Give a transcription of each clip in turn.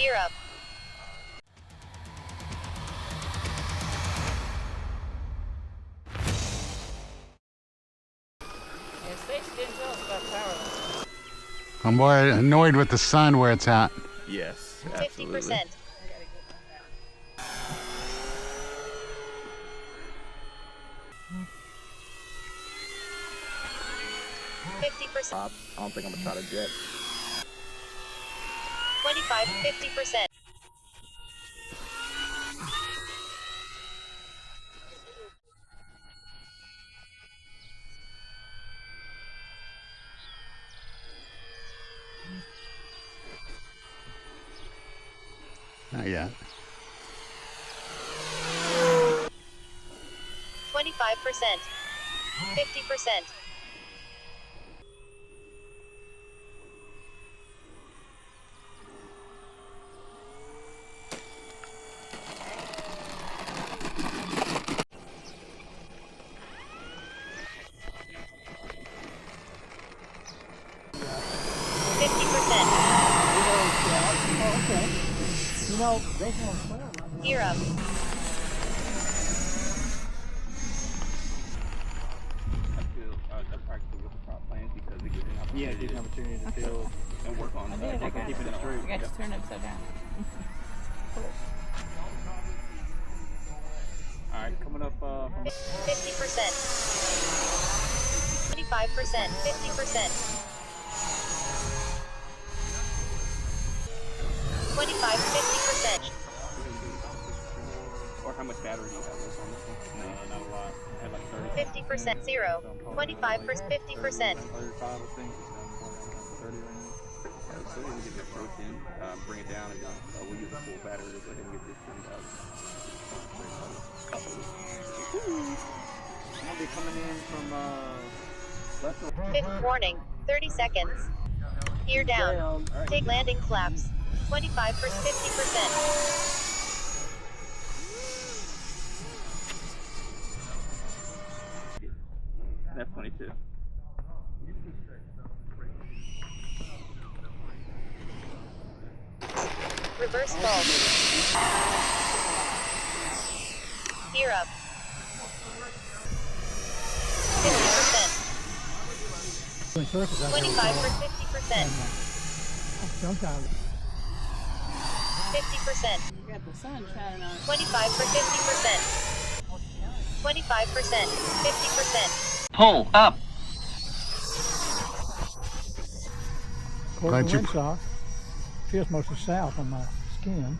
Gear up. I'm more annoyed with the sun where it's at. Yes, absolutely. 50%. 50%. I don't think I'm gonna try to jet. 25, 50%. Not yet. 25%. 50%. Gear up. Yeah, it gives an opportunity to feel and work on keeping it straight. I got you turned upside down. Cool. Alright, coming up from 50%. 25%. 50%. 25, 50%. or how much battery do you have on this one? No, not a lot. I had like 30. 50%. 0. 25%. 50%. 35, I think. 30 right now. So we get the approach in, bring it down, and we'll use a full battery to go ahead and get this turned out. I'll be coming in from left. Fifth warning. 30 seconds. Gear down. Take landing flaps. 25%. 50%. F-22. Reverse fault. Gear up. 50%. 25 for 50%. Sometimes. 50%. You got the sun shining on it. 25 for 50%. 25%. 50%. Pull up. According to windsock, feels mostly south on my skin.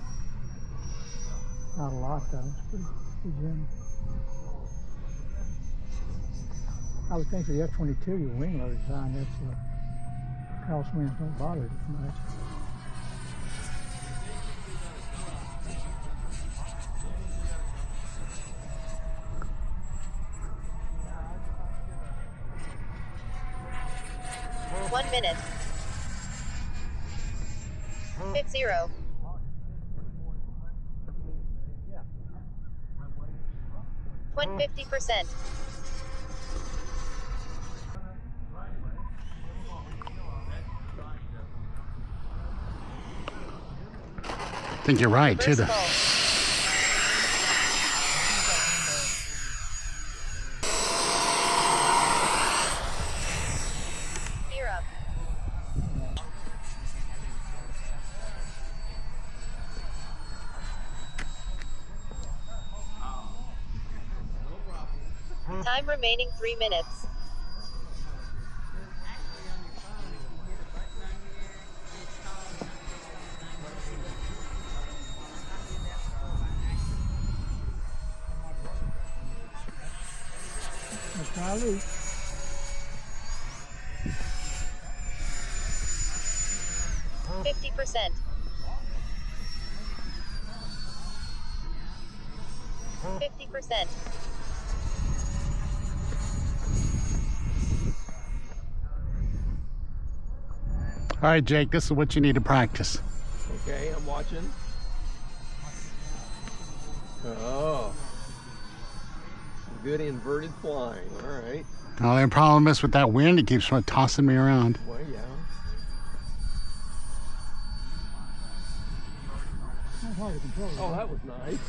Not a lot though. It's pretty gentle. I would think the F-22, your wing load design, that's crosswinds don't bother it as much. One minute. 50. 50%. I think you're right, too. Gear up. Time remaining 3 minutes. Let's try a loop. %. 50%. All right, Jake, this is what you need to practice. Okay, I'm watching. Oh. Some good inverted flying, alright. The only problem is with that wind, it keeps tossing me around. Well, yeah. Oh, that was nice.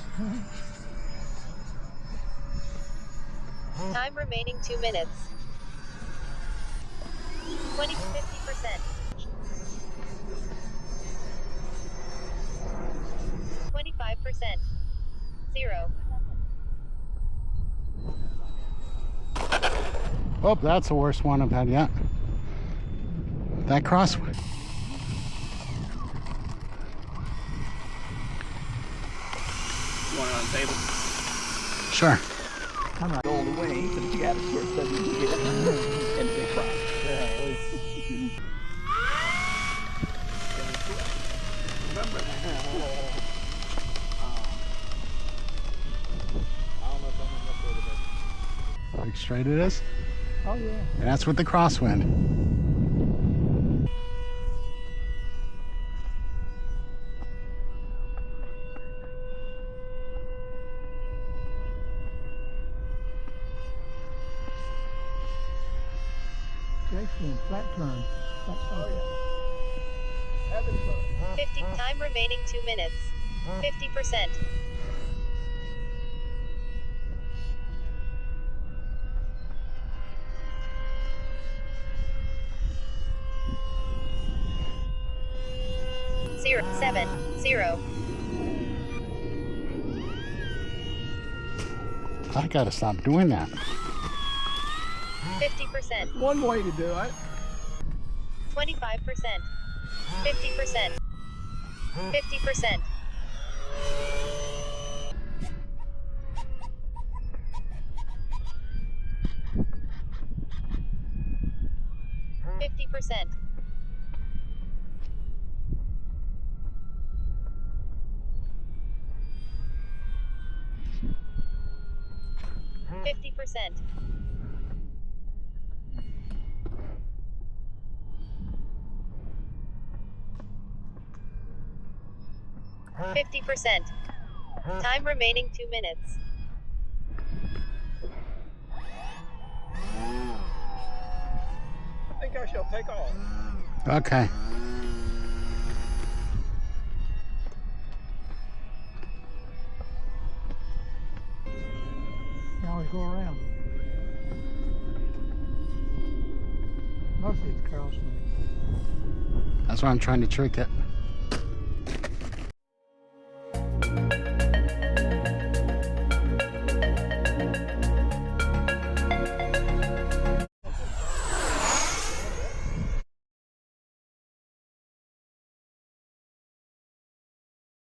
Time remaining 2 minutes. 20 to 50%. 25%. 0. Oh, that's the worst one I've had yet. That crosswind. You want it on the table? Sure. All the way, so that you got a short study to get it. And big crop. Remember that. Look straight it is. Oh yeah. And that's with the crosswind. Actually, flat turn. Flat turn. 50. Time remaining 2 minutes. 50%. 0, 7, 0. I gotta stop doing that. 50%. One way to do it. 25%. 50%. 50%. 50%. 50%. 50%. Time remaining 2 minutes. I think I shall take off. Okay. You always go around. Mostly it's crosswind. That's why I'm trying to trick it.